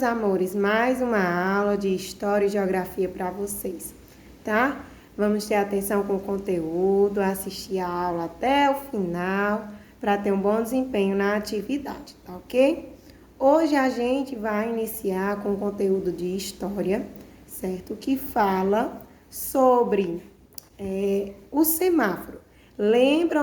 meus amores, mais uma aula de História e Geografia para vocês, tá? Vamos ter atenção com o conteúdo, assistir a aula até o final, para ter um bom desempenho na atividade, tá ok? Hoje a gente vai iniciar com o conteúdo de História, certo? Que fala sobre o semáforo.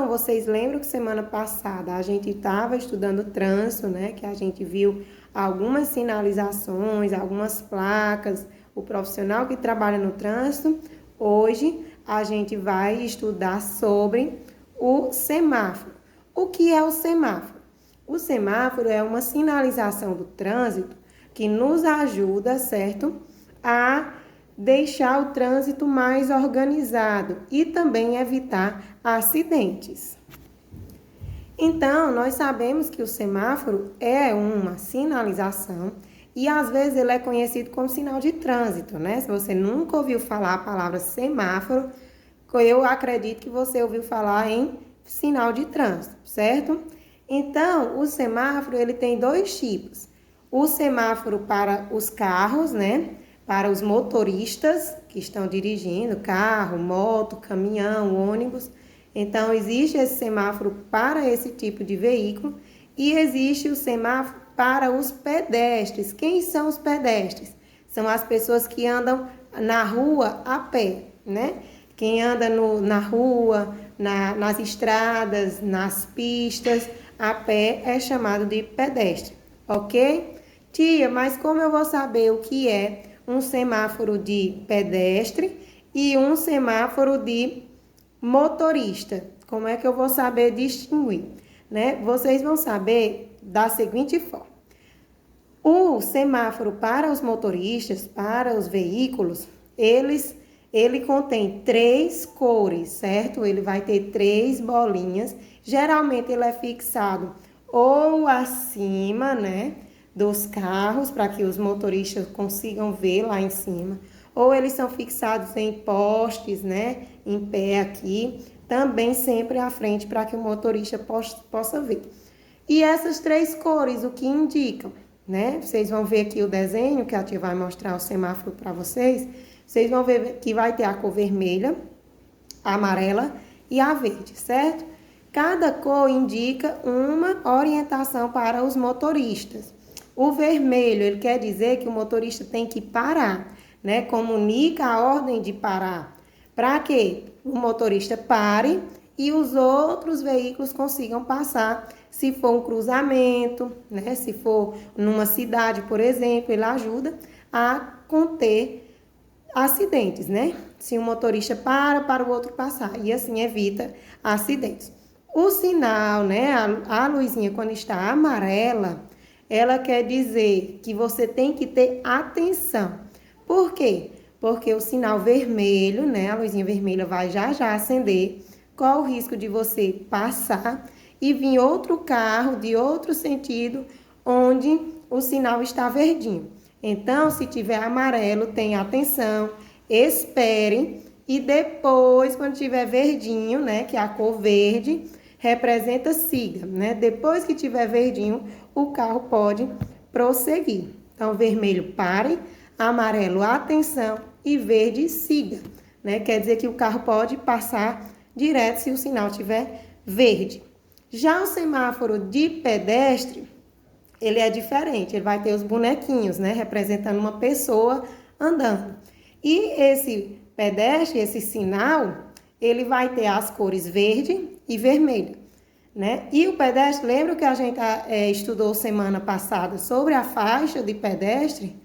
Vocês lembram que semana passada a gente estava estudando trânsito, né? Que a gente viu algumas sinalizações, algumas placas, o profissional que trabalha no trânsito. Hoje a gente vai estudar sobre o semáforo. O que é o semáforo? O semáforo é uma sinalização do trânsito que nos ajuda, certo? A deixar o trânsito mais organizado e também evitar acidentes. Então, nós sabemos que o semáforo é uma sinalização e às vezes ele é conhecido como sinal de trânsito, né? Se você nunca ouviu falar a palavra semáforo, eu acredito que você ouviu falar em sinal de trânsito, certo? Então, o semáforo ele tem dois tipos. O semáforo para os carros, né? Para os motoristas que estão dirigindo, carro, moto, caminhão, ônibus. Então, existe esse semáforo para esse tipo de veículo e existe o semáforo para os pedestres. Quem são os pedestres? São as pessoas que andam na rua a pé, né? Quem anda na rua, nas estradas, nas pistas, a pé é chamado de pedestre, ok? Tia, mas como eu vou saber o que é um semáforo de pedestre e um semáforo de motorista? Como é que eu vou saber distinguir, né? Vocês vão saber da seguinte forma. O semáforo para os motoristas, para os veículos, ele contém 3 cores, certo? Ele vai ter 3 bolinhas. Geralmente ele é fixado ou acima, né, dos carros, para que os motoristas consigam ver lá em cima. Ou eles são fixados em postes, né, em pé aqui, também sempre à frente, para que o motorista possa ver. E essas 3 cores, o que indicam, né? Vocês vão ver aqui o desenho, que a tia vai mostrar o semáforo para vocês. Vocês vão ver que vai ter a cor vermelha, a amarela e a verde, certo? Cada cor indica uma orientação para os motoristas. O vermelho, ele quer dizer que o motorista tem que parar, né? Comunica a ordem de parar. Para que o motorista pare e os outros veículos consigam passar. Se for um cruzamento, né? Se for numa cidade, por exemplo, ele ajuda a conter acidentes, né? Se um motorista para o outro passar. E assim evita acidentes. O sinal, né? A luzinha, quando está amarela, ela quer dizer que você tem que ter atenção. Por quê? Porque o sinal vermelho, né? A luzinha vermelha vai já acender. Qual o risco de você passar e vir outro carro de outro sentido onde o sinal está verdinho? Então, se tiver amarelo, tenha atenção, espere e depois, quando tiver verdinho, né? Que é a cor verde, representa siga, né? Depois que tiver verdinho, o carro pode prosseguir. Então, vermelho, pare, amarelo, atenção e verde, siga, né? Quer dizer que o carro pode passar direto se o sinal tiver verde. Já o semáforo de pedestre, ele é diferente, ele vai ter os bonequinhos, né? Representando uma pessoa andando. E esse pedestre, esse sinal, ele vai ter as cores verde e vermelho, né? E o pedestre, lembra que a gente estudou semana passada sobre a faixa de pedestre?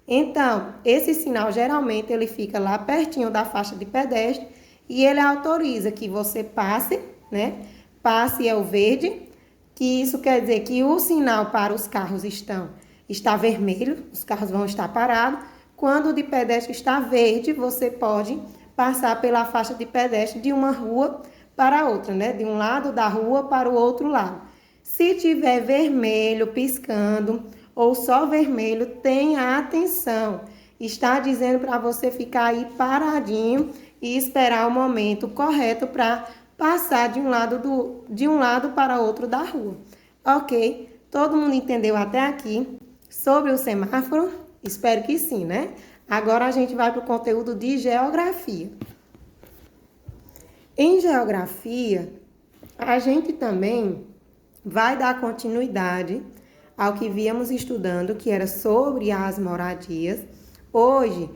Então, esse sinal geralmente ele fica lá pertinho da faixa de pedestre e ele autoriza que você passe, né? Passe é o verde, que isso quer dizer que o sinal para os carros está vermelho, os carros vão estar parados. Quando o de pedestre está verde, você pode passar pela faixa de pedestre de uma rua para outra, né? De um lado da rua para o outro lado. Se tiver vermelho piscando ou só vermelho, tenha atenção. Está dizendo para você ficar aí paradinho e esperar o momento correto para passar de um lado para outro da rua. Ok? Todo mundo entendeu até aqui? sobre o semáforo? Espero que sim, né? Agora a gente vai para o conteúdo de geografia. Em geografia, a gente também vai dar continuidade ao que víamos estudando, que era sobre as moradias. Hoje,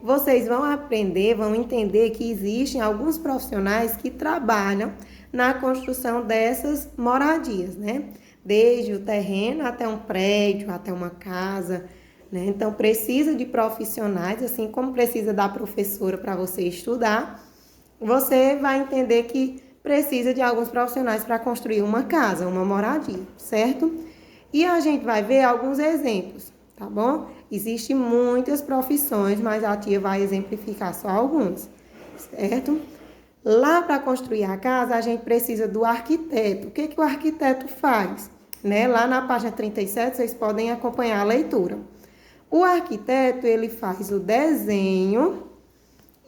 vocês vão aprender, vão entender que existem alguns profissionais que trabalham na construção dessas moradias, né? Desde o terreno até um prédio, até uma casa, né? Então, precisa de profissionais, assim como precisa da professora para você estudar, você vai entender que precisa de alguns profissionais para construir uma casa, uma moradia, certo? E a gente vai ver alguns exemplos, tá bom? Existem muitas profissões, mas a tia vai exemplificar só alguns, certo? Lá para construir a casa, a gente precisa do arquiteto. O que o arquiteto faz? Né? Lá na página 37, vocês podem acompanhar a leitura. O arquiteto, ele faz o desenho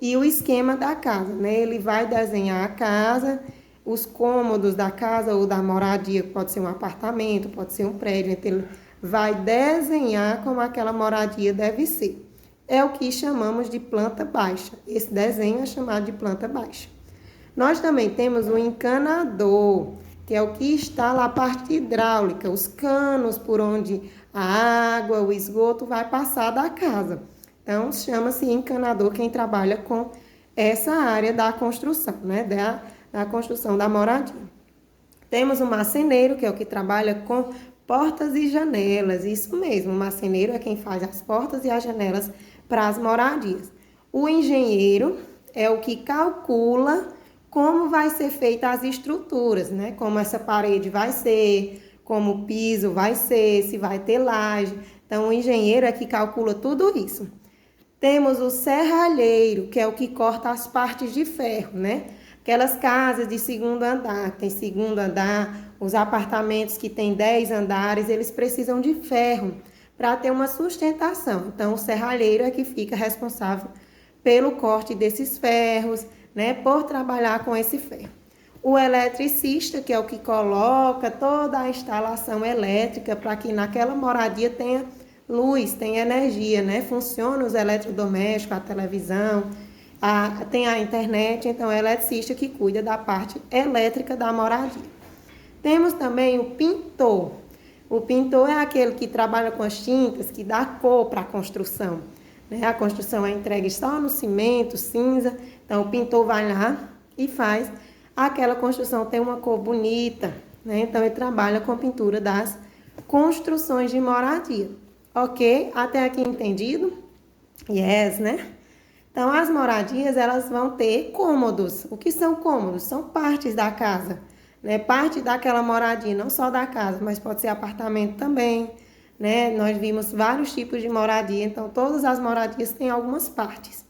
e o esquema da casa, né? Ele vai desenhar a casa, os cômodos da casa ou da moradia, pode ser um apartamento, pode ser um prédio, então ele vai desenhar como aquela moradia deve ser. É o que chamamos de planta baixa. Esse desenho é chamado de planta baixa. Nós também temos o encanador, que é o que instala a parte hidráulica, os canos por onde a água, o esgoto vai passar da casa. Então, chama-se encanador quem trabalha com essa área da construção, né? Da construção da moradia. Temos o marceneiro, que é o que trabalha com portas e janelas. Isso mesmo, o marceneiro é quem faz as portas e as janelas para as moradias. O engenheiro é o que calcula como vai ser feita as estruturas, né? Como essa parede vai ser, como o piso vai ser, se vai ter laje. Então, o engenheiro é que calcula tudo isso. Temos o serralheiro, que é o que corta as partes de ferro, né? Aquelas casas de segundo andar, tem segundo andar, os apartamentos que têm 10 andares, eles precisam de ferro para ter uma sustentação. Então, o serralheiro é que fica responsável pelo corte desses ferros, né? Por trabalhar com esse ferro. O eletricista, que é o que coloca toda a instalação elétrica para que naquela moradia tenha luz, tem energia, né? Funciona os eletrodomésticos, a televisão, tem a internet, então é o eletricista que cuida da parte elétrica da moradia. Temos também o pintor. O pintor é aquele que trabalha com as tintas, que dá cor para a construção, né? A construção é entregue só no cimento, cinza, então o pintor vai lá e faz aquela construção ter uma cor bonita, né? Então ele trabalha com a pintura das construções de moradia. Ok? Até aqui entendido? Yes, né? Então, as moradias, elas vão ter cômodos. O que são cômodos? São partes da casa, né? Parte daquela moradia, não só da casa, mas pode ser apartamento também, né? Nós vimos vários tipos de moradia, então todas as moradias têm algumas partes.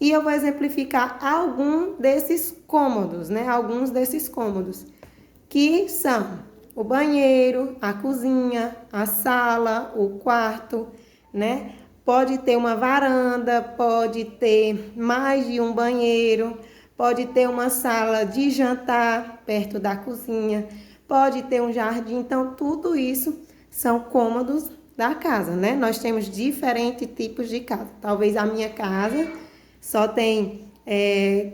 E eu vou exemplificar algum desses cômodos, né? Alguns desses cômodos, que são o banheiro, a cozinha, a sala, o quarto, né? Pode ter uma varanda, pode ter mais de um banheiro, pode ter uma sala de jantar perto da cozinha, pode ter um jardim. Então, tudo isso são cômodos da casa, né? Nós temos diferentes tipos de casa. Talvez a minha casa só tem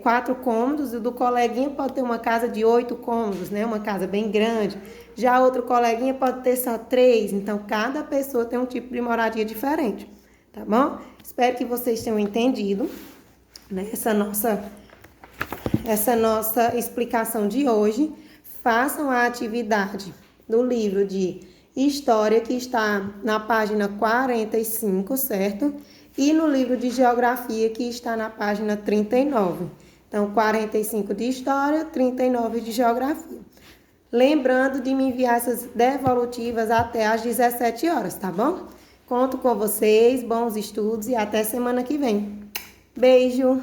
4 cômodos, o do coleguinha pode ter uma casa de 8 cômodos, né? Uma casa bem grande. Já outro coleguinha pode ter só 3, então cada pessoa tem um tipo de moradia diferente, tá bom? Espero que vocês tenham entendido, né, essa nossa explicação de hoje. Façam a atividade do livro de História, que está na página 45, certo? E no livro de Geografia, que está na página 39. Então, 45 de História, 39 de Geografia. Lembrando de me enviar essas devolutivas até às 17 horas, tá bom? Conto com vocês, bons estudos e até semana que vem. Beijo!